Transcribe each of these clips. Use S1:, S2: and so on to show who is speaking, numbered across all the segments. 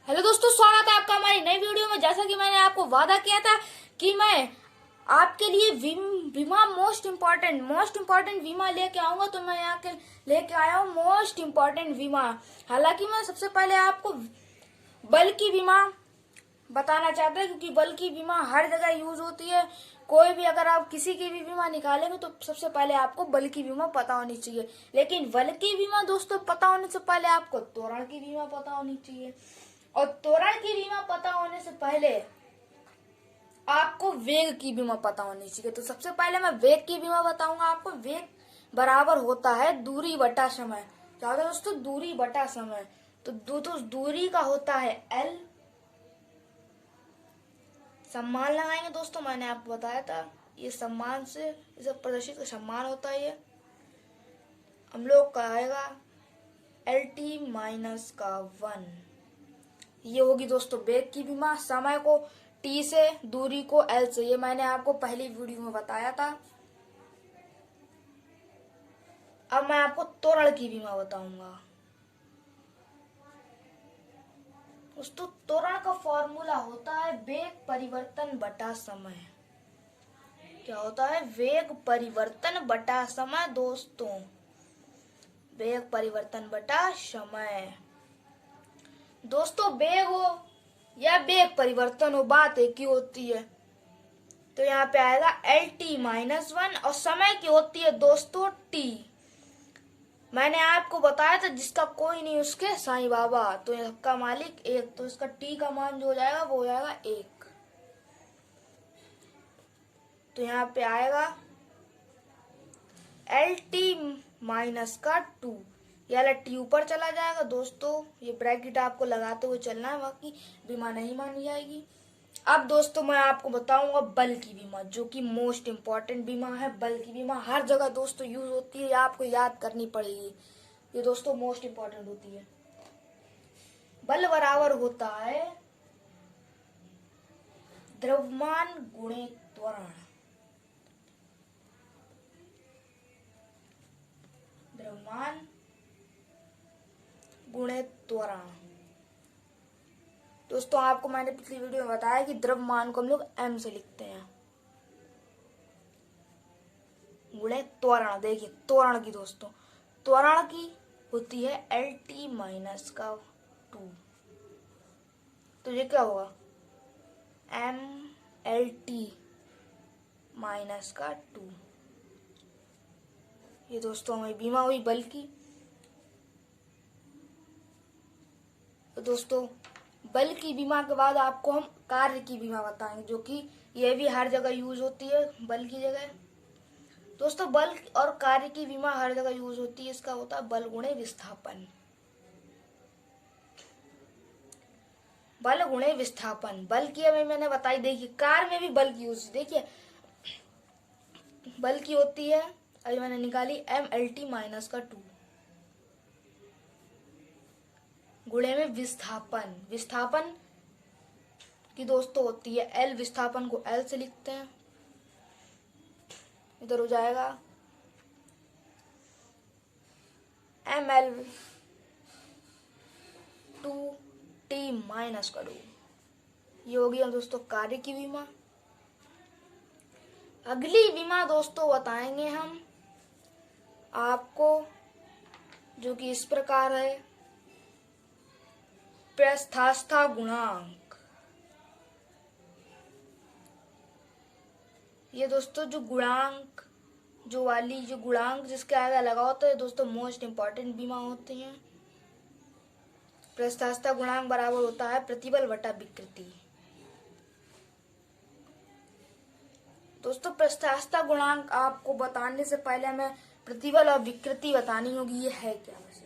S1: Hello दोस्तों, स्वागत है आपका हमारी नई वीडियो में। जैसा कि मैंने आपको वादा किया था कि मैं आपके लिए बीमा मोस्ट इम्पोर्टेंट बीमा लेके आऊंगा, तो मैं यहाँ के लेके आया हूँ मोस्ट इम्पोर्टेंट बीमा। हालांकि मैं सबसे पहले आपको बल्कि बीमा बताना चाहता हूँ, क्योंकि बल्कि बीमा हर जगह यूज होती है। कोई भी अगर आप किसी की भी बीमा निकालेंगे तो सबसे पहले आपको बल्कि बीमा पता होनी चाहिए। लेकिन बल्कि बीमा दोस्तों पता होने से पहले आपको तोरण की बीमा पता होनी चाहिए, और तोरण की बीमा पता होने से पहले आपको वेग की बीमा पता होनी चाहिए। तो सबसे पहले मैं वेग की बीमा बताऊंगा आपको। वेग बराबर होता है दूरी बटा समय। क्या होता है दोस्तों? दूरी बटा समय। तो दूरी का होता है L। सम्मान लगाएंगे दोस्तों, मैंने आपको बताया था ये सम्मान से इसे प्रदर्शित का सम्मान होता है। ये हम लोग का आएगा LT माइनस का 1। ये होगी दोस्तों वेग की बीमा। समय को T से, दूरी को L से, ये मैंने आपको पहली वीडियो में बताया था। अब मैं आपको त्वरण की बीमा बताऊंगा दोस्तों। त्वरण का फॉर्मूला होता है वेग परिवर्तन बटा समय। क्या होता है? वेग परिवर्तन बटा समय दोस्तों। वेग परिवर्तन बटा समय दोस्तों। वेग हो या वेग परिवर्तन हो, बात एक ही होती है। तो यहाँ पे आएगा LT माइनस 1, और समय की होती है दोस्तों T। मैंने आपको बताया था जिसका कोई नहीं उसके साईं बाबा, तो इसका मालिक एक, तो इसका T का मान जो हो जाएगा वो हो जाएगा 1। तो यहाँ पे आएगा LT माइनस का 2। ये वाला T ऊपर चला जाएगा दोस्तों। ये ब्रैकेट आपको लगाते हुए चलना है, बाकी बीमा नहीं मानी जाएगी। अब दोस्तों मैं आपको बताऊंगा बल की बीमा, जो कि मोस्ट इम्पोर्टेंट बीमा है। बल की बीमा हर जगह दोस्तों यूज होती है, आपको याद करनी पड़ेगी। ये दोस्तों मोस्ट इम्पोर्टेंट होती है। बल बराबर होता है द्रव्यमान गुणे त्वरण। द्रव्यमान गुणे त्वरण दोस्तों, आपको मैंने पिछली वीडियो में बताया कि द्रव्यमान को हम लोग M से लिखते हैं, गुणे त्वरण। देखिए त्वरण की दोस्तों, त्वरण की होती है LT माइनस का 2। तो ये क्या होगा? MLT माइनस का 2। ये दोस्तों हमारी बीमा हुई बल की। तो दोस्तों बल की बीमा के बाद आपको हम कार्य की बीमा बताएंगे, जो कि ये भी हर जगह यूज होती है बल की जगह। दोस्तों बल और कार्य की बीमा हर जगह यूज होती है। इसका होता है बल गुणे विस्थापन। बल गुणे विस्थापन, बल की हमें मैंने बताई। देखिए कार्य में भी बल की यूज, देखिए बल की होती है, अभी मैंने निकाली MLT माइनस का 2 गुणे में विस्थापन। विस्थापन की दोस्तों होती है L। विस्थापन को L से लिखते हैं, इधर हो जाएगा ML2T माइनस का 2। ये हो गया दोस्तों कार्य की बीमा। अगली बीमा दोस्तों बताएंगे हम आपको, जो कि इस प्रकार है प्रस्थास्था गुणांक। ये दोस्तों जो गुणांक, जो गुणांक जिसके आगे लगा होता है दोस्तों, मोस्ट इम्पोर्टेंट बीमा होती है। प्रस्थास्था गुणांक बराबर होता है प्रतिबल बटा विकृति। दोस्तों प्रस्थास्था गुणांक आपको बताने से पहले हमें प्रतिबल और विकृति बतानी होगी, ये है क्या वैसे।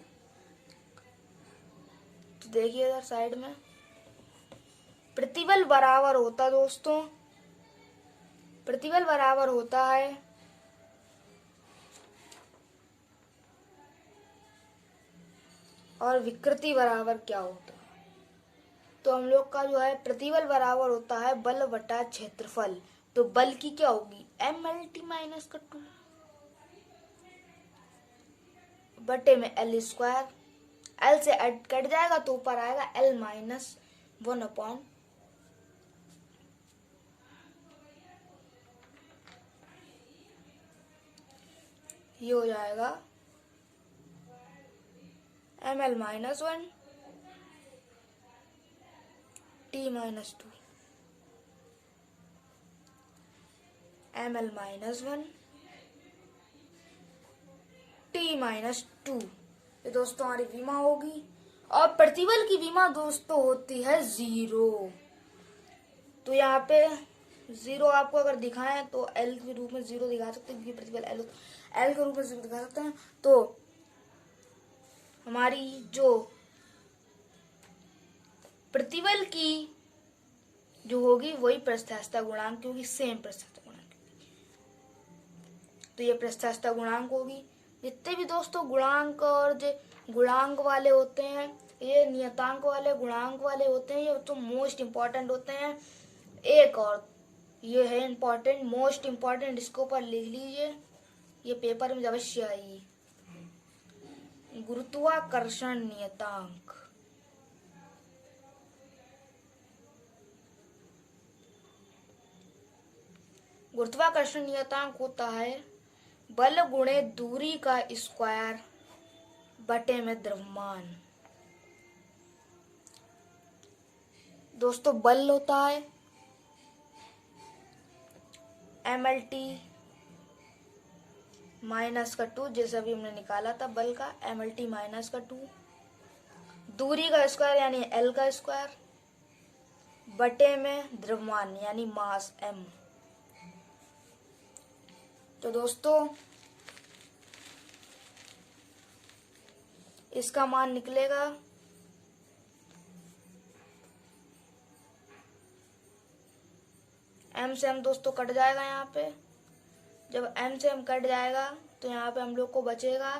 S1: तो देखिए इधर साइड में प्रतिबल बराबर होता है दोस्तों, प्रतिबल बराबर होता है और विकृति बराबर क्या होता है। तो हम लोग का जो है प्रतिबल बराबर होता है बल बटा क्षेत्रफल। तो बल की क्या होगी? MLT माइनस का 2 बटे में L स्क्वायर। L से कट जाएगा तो ऊपर आएगा L माइनस 1 अपॉन ये हो जाएगा ml minus 1 t minus 2 ml minus 1 t minus 2। ये दोस्तों हमारी विमा होगी। और प्रतिबल की विमा दोस्तों होती है 0। तो यहाँ पे 0 आपको अगर दिखाएं तो L के रूप में 0 दिखा सकते हैं, क्योंकि प्रतिबल L के रूप में 0 दिखा सकते हैं। तो हमारी जो प्रतिबल की जो होगी वही प्रस्थास्थता गुणांक, क्योंकि सेम प्रस्थास्थता गुणांक, तो ये प्रस्थास्थता गुणांक होगी। जितने भी दोस्तों गुणांक और जो गुणांक वाले होते हैं, ये नियतांक वाले गुणांक वाले होते हैं, ये तो मोस्ट इम्पॉर्टेंट होते हैं। एक और ये है इम्पॉर्टेंट, मोस्ट इम्पॉर्टेंट, इसके ऊपर लिख लीजिए, ये पेपर में अवश्य आएगी। गुरुत्वाकर्षण नियतांक। गुरुत्वाकर्षण नियतांक होता है बल गुणे दूरी का स्क्वायर बटे में द्रव्यमान। दोस्तों बल होता है mlt माइनस का 2, जैसे अभी हमने निकाला था बल का, mlt माइनस का 2, दूरी का स्क्वायर यानी l का स्क्वायर बटे में द्रव्यमान यानी मास m। तो दोस्तों इसका मान निकलेगा m से m दोस्तों कट जाएगा। यहाँ पे जब m से m कट जाएगा तो यहाँ पे हम लोग को बचेगा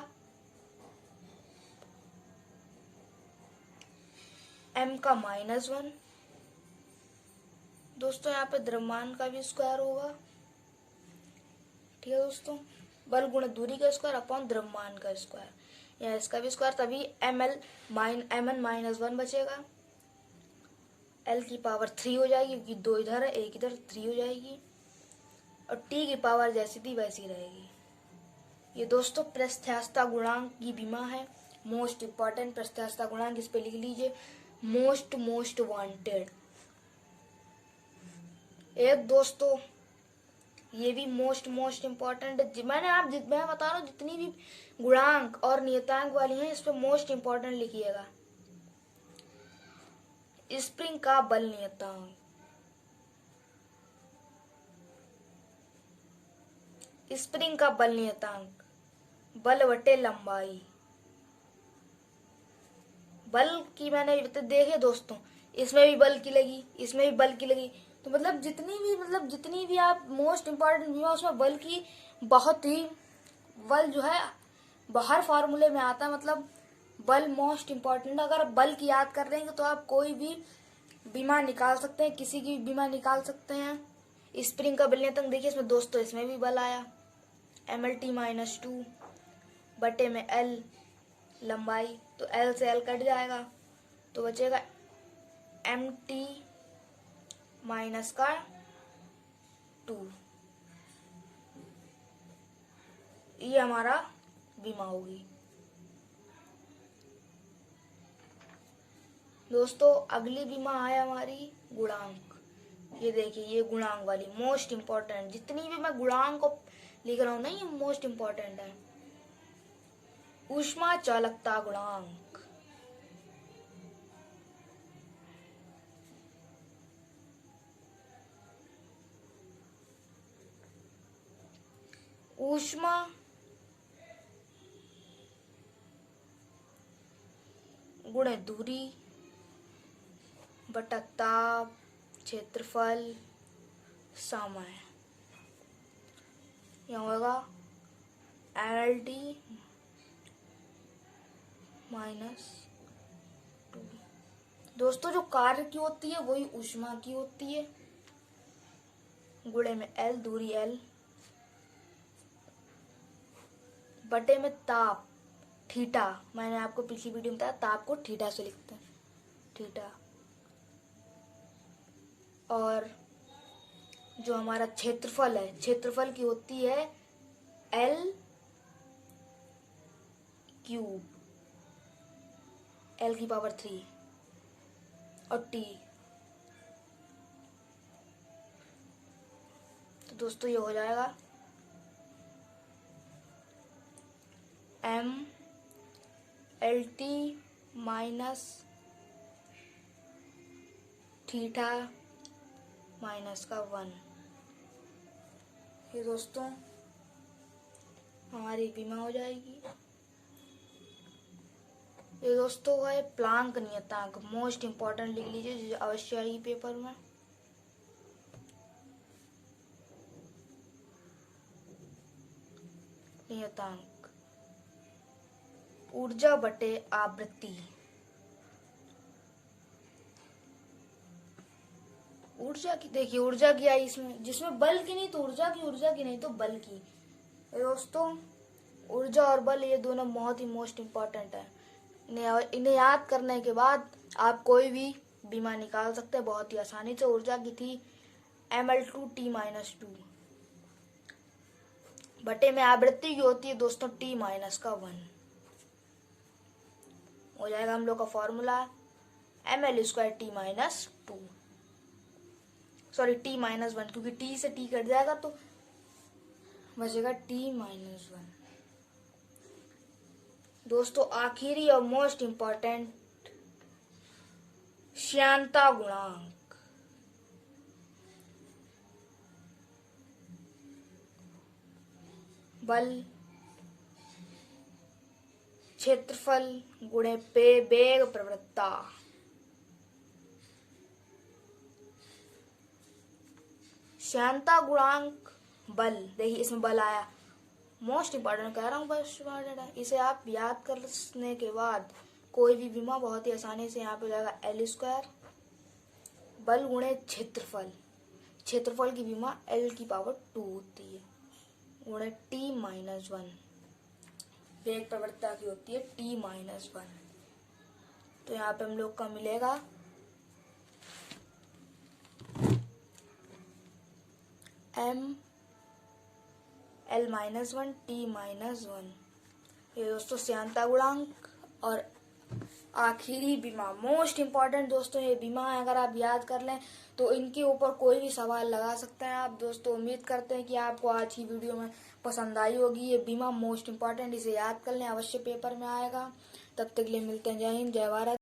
S1: m का माइनस 1। दोस्तों यहाँ पे द्रव्यमान का भी स्क्वायर होगा, ठीक है दोस्तों, बल गुणे दूरी का स्क्वायर अपॉन द्रव्यमान का स्क्वायर, या इसका भी स्क्वायर, तभी mn माइनस 1 बचेगा। l की पावर 3 हो जाएगी, क्योंकि 2 इधर है 1 इधर, 3 हो जाएगी, और t की पावर जैसी थी वैसी रहेगी। ये दोस्तों प्रस्थास्थता गुणांक की विमा है, मोस्ट इम्पॉर्टेंट प्रस्थास्थता गुणांक, इस पे लिख लीजिए मोस्ट वांटेड। एक दोस्तों ये भी मोस्ट इम्पॉर्टेंट है। मैं बता रहा हूँ जितनी भी गुणांक और नियतांक वाली हैं इस पे मोस्ट इम्पॉर्टेंट लिखिएगा। स्प्रिंग का बल नियतांक, स्प्रिंग का बल नियतांक बल बटे लंबाई। बल की मैंने देखे दोस्तों, इसमें भी बल की लगी, इसमें भी बल की लगी, तो मतलब जितनी भी आप मोस्ट इम्पॉर्टेंट विमा उसमें बल की बहुत ही, बल जो है बाहर फार्मूले में आता है, मतलब बल मोस्ट इम्पॉर्टेंट। अगर बल की याद कर लेंगे तो आप कोई भी बीमा निकाल सकते हैं, किसी की भी बीमा निकाल सकते हैं। स्प्रिंग का बल नियतांक देखिए इसमें दोस्तों, इसमें भी बल आया mlt माइनस 2 बटे में l लंबाई, तो l से l कट जाएगा तो बचेगा mt माइनस का 2। ये हमारा बीमा होगी। दोस्तों अगली बीमा है हमारी गुणांक। ये देखिए ये गुणांक वाली मोस्ट इम्पॉर्टेंट, जितनी भी मैं गुणांक को लिख रहा हूं ना ये मोस्ट इम्पॉर्टेंट है। ऊष्मा चालकता गुणांक, ऊष्मा गुणे दूरी बटा ताप क्षेत्रफल समय, यहाँ होगा LD माइनस 2। दोस्तों जो कार्य की होती है वही ऊष्मा की होती है, गुणे में L, दूरी L बटे में ताप थीटा। मैंने आपको पिछली वीडियो में बताया ताप को थीटा से लिखते हैं, थीटा और जो हमारा क्षेत्रफल है, क्षेत्रफल की होती है L क्यूब, L की पावर 3 और T। तो दोस्तों ये हो जाएगा M LT minus theta minus का 1। ये दोस्तों हमारी विमा हो जाएगी। ये दोस्तों है प्लांक नियतांक, मोस्ट इम्पोर्टेंट लिख लीजिए, जो अवश्य आएगी पेपर में। नियतांक ऊर्जा बटे आवृत्ति। ऊर्जा की देखिए, ऊर्जा की आई इसमें, जिसमें बल की नहीं तो ऊर्जा की नहीं तो बल की। दोस्तों ऊर्जा और बल ये दोनों बहुत ही मोस्ट इम्पोर्टेंट है। इन्हें याद करने के बाद आप कोई भी बीमा निकाल सकते हैं बहुत ही आसानी से। ऊर्जा की थी mL2T-2 बटे में आवृत्ति की होती है दोस्तों T-1। हो जाएगा हम लोग का फॉर्मूला mL2T-2, सॉरी T-1, क्योंकि T से T कट जाएगा तो बचेगा T-1। दोस्तों आखिरी और मोस्ट इम्पोर्टेंट श्यानता गुणांक। बल क्षेत्रफल गुणे वेग प्रवृत्ता। श्यानता गुणांक बल, देखिए इसमें बल आया, मोस्ट इम्पोर्टेंट कह रहा हूँ बस। इसे आप याद करने के बाद कोई भी बीमा बहुत ही आसानी से यहाँ पे हो जाएगा L2 बल गुणे क्षेत्रफल। क्षेत्रफल की बीमा L की पावर 2 होती है गुणे T-1। वेग प्रवृत्ता की होती है T-1। तो यहाँ पे हम लोग का मिलेगा mL-1 T-1। ये दोस्तों श्यानता गुणांक और आखिरी बीमा मोस्ट इम्पॉर्टेंट। दोस्तों ये बीमा है, अगर आप याद कर लें तो इनके ऊपर कोई भी सवाल लगा सकते हैं आप। दोस्तों उम्मीद करते हैं कि आपको आज की वीडियो में पसंद आई होगी। ये बीमा मोस्ट इम्पॉर्टेंट, इसे याद कर लें, अवश्य पेपर में आएगा। तब तक के लिए मिलते हैं। जय हिंद, जय भारत।